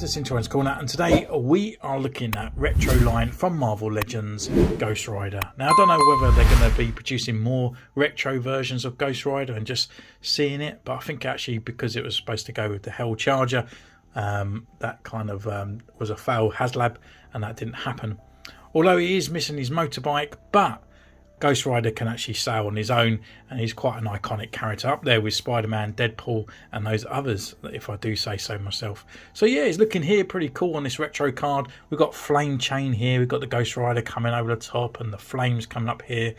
to Centurion's Corner, and today we are looking at retro line from Marvel Legends Ghost Rider. Now I don't know whether they're going to be producing more retro versions of Ghost Rider and just seeing it, but I think actually because it was supposed to go with the Hell Charger, that kind of was a fail HasLab and that didn't happen. Although he is missing his motorbike, but Ghost Rider can actually sail on his own, and he's quite an iconic character up there with Spider-Man, Deadpool and those others, if I do say so myself. So yeah, he's looking here pretty cool on this retro card. We've got flame chain here, we've got the Ghost Rider coming over the top and the flames coming up here.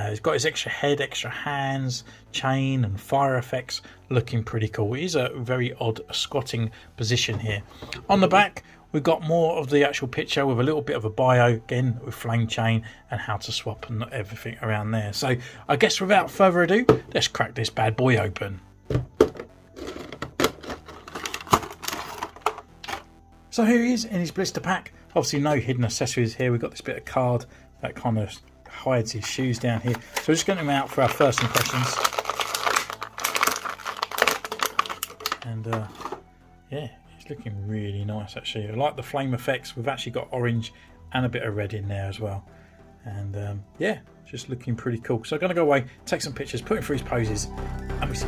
He's got his extra head, extra hands, chain and fire effects, looking pretty cool. He's a very odd squatting position here. On the back we've got more of the actual picture with a little bit of a bio, again with flame chain and how to swap and everything around there. So I guess without further ado, let's crack this bad boy open. So here he is in his blister pack. Obviously no hidden accessories here. We've got this bit of card that kind of hides his shoes down here. So we're just getting him out for our first impressions. And yeah, it's looking really nice actually. I like the flame effects. We've actually got orange and a bit of red in there as well. And yeah, just looking pretty cool. So I'm going to go away, take some pictures, put him through his poses, and we see.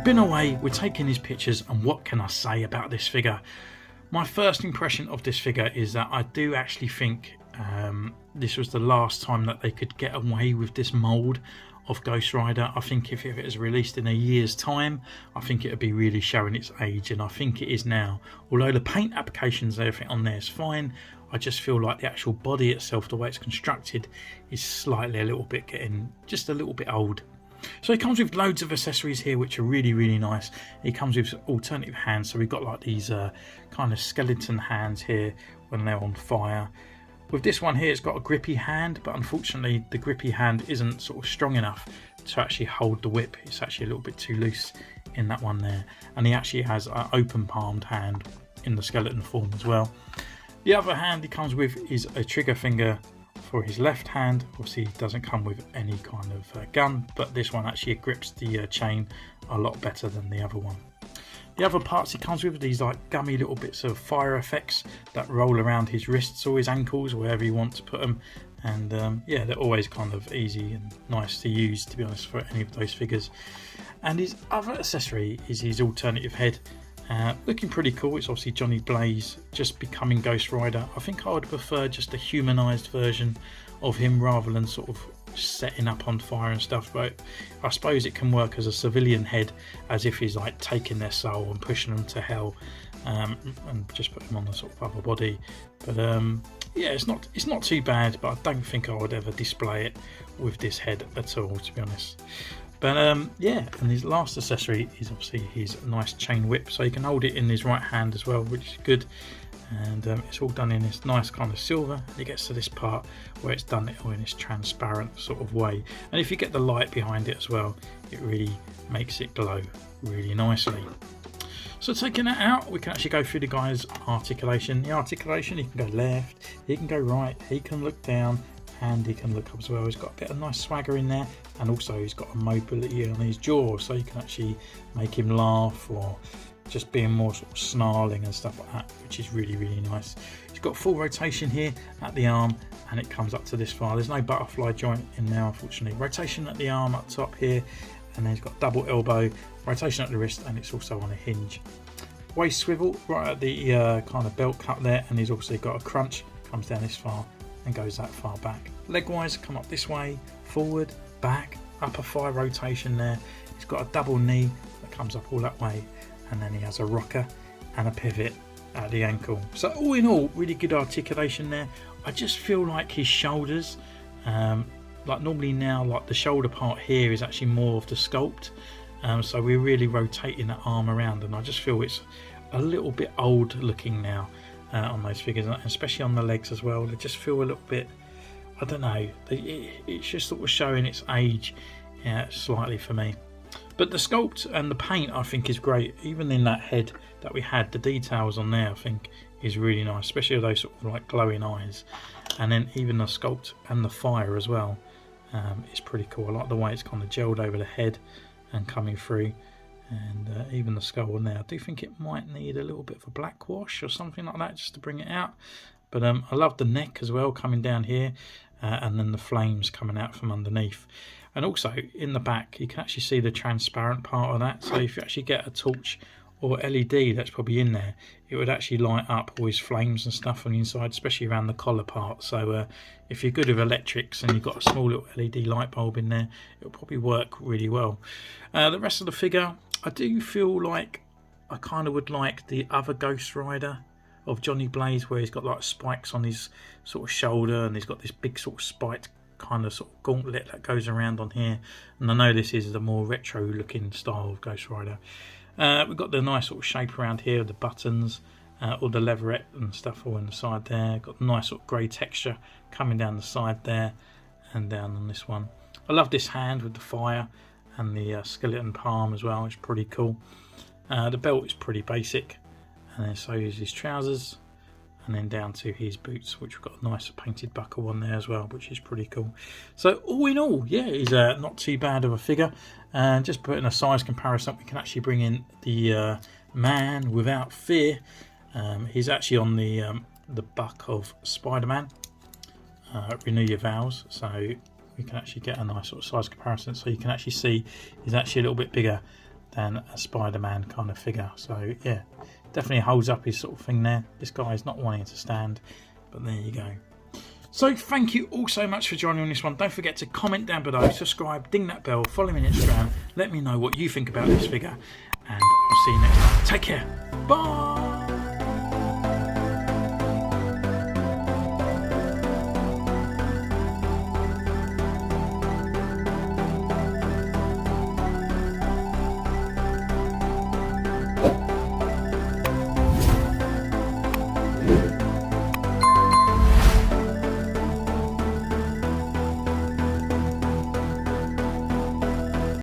Been away, we're taking his pictures, and what can I say about this figure? My first impression of this figure is that I do actually think this was the last time that they could get away with this mould of Ghost Rider. I think if it was released in a year's time, I think it would be really showing its age, and I think it is now. Although the paint applications, everything on there is fine, I just feel like the actual body itself, the way it's constructed, is slightly a little bit getting just a little bit old. So it comes with loads of accessories here which are really nice. It comes with alternative hands, so we've got like these kind of skeleton hands here when they're on fire. With this one here, it's got a grippy hand, but unfortunately the grippy hand isn't sort of strong enough to actually hold the whip. It's actually a little bit too loose in that one there, and he actually has an open palmed hand in the skeleton form as well. The other hand he comes with is a trigger finger for his left hand. Obviously it doesn't come with any kind of gun, but this one actually grips the chain a lot better than the other one. The other parts he comes with are these like gummy little bits of fire effects that roll around his wrists or his ankles, wherever you want to put them, and yeah, they're always kind of easy and nice to use, to be honest, for any of those figures. And his other accessory is his alternative head. Looking pretty cool. It's obviously Johnny Blaze just becoming Ghost Rider. I think I would prefer just a humanised version of him rather than sort of setting up on fire and stuff, but I suppose it can work as a civilian head, as if he's like taking their soul and pushing them to hell, and just put them on the sort of other body. But yeah, it's not too bad, but I don't think I would ever display it with this head at all, to be honest. But yeah, and his last accessory is obviously his nice chain whip, so you can hold it in his right hand as well, which is good. And it's all done in this nice kind of silver, and it gets to this part where it's done it all in this transparent sort of way, and if you get the light behind it as well, it really makes it glow really nicely. So taking that out, we can actually go through the guy's articulation. The articulation, he can go left, he can go right, he can look down, and he can look up as well. He's got a bit of nice swagger in there, and also he's got a mobility on his jaw, so you can actually make him laugh or just being more sort of snarling and stuff like that, which is really nice. He's got full rotation here at the arm, and it comes up to this far. There's no butterfly joint in there, unfortunately. Rotation at the arm up top here, and then he's got double elbow, rotation at the wrist, and it's also on a hinge. Waist swivel right at the kind of belt cut there, and he's also got a crunch, comes down this far and goes that far back. Leg wise, come up this way, forward, back, upper thigh rotation there. He's got a double knee that comes up all that way, and then he has a rocker and a pivot at the ankle. So all in all, really good articulation there. I just feel like his shoulders, like normally now, like the shoulder part here is actually more of the sculpt, so we're really rotating that arm around, and I just feel it's a little bit old looking now on those figures, especially on the legs as well. They just feel a little bit, I don't know, it's just sort of showing its age slightly for me. But the sculpt and the paint I think is great. Even in that head that we had, the details on there I think is really nice, especially those sort of like glowing eyes. And then even the sculpt and the fire as well is pretty cool. I like the way it's kind of gelled over the head and coming through. And even the skull on there, I do think it might need a little bit of a black wash or something like that just to bring it out. But I love the neck as well coming down here, and then the flames coming out from underneath. And also in the back you can actually see the transparent part of that, so if you actually get a torch or LED that's probably in there, it would actually light up all his flames and stuff on the inside, especially around the collar part. So if you're good with electrics and you've got a small little LED light bulb in there, it'll probably work really well. The rest of the figure, I do feel like I kind of would like the other Ghost Rider of Johnny Blaze, where he's got like spikes on his sort of shoulder and he's got this big sort of spiked kind of sort of gauntlet that goes around on here. And I know this is the more retro looking style of Ghost Rider. We've got the nice sort of shape around here, the buttons, all the leatherette and stuff all on the side there. Got the nice sort of grey texture coming down the side there and down on this one. I love this hand with the fire and the skeleton palm as well. It's pretty cool. The belt is pretty basic, and then so is his trousers, and then down to his boots, which we've got a nice painted buckle on there as well, which is pretty cool. So all in all, yeah, he's not too bad of a figure. And just putting a size comparison, we can actually bring in the Man Without Fear. He's actually on the buck of Spider-Man, Renew Your Vows. So we can actually get a nice sort of size comparison, so you can actually see he's actually a little bit bigger than a Spider-Man kind of figure. So yeah, definitely holds up his sort of thing there. This guy is not wanting to stand, but there you go. So thank you all so much for joining on this one. Don't forget to comment down below, subscribe, ding that bell, follow me on Instagram, let me know what you think about this figure, and I'll see you next time. Take care, bye.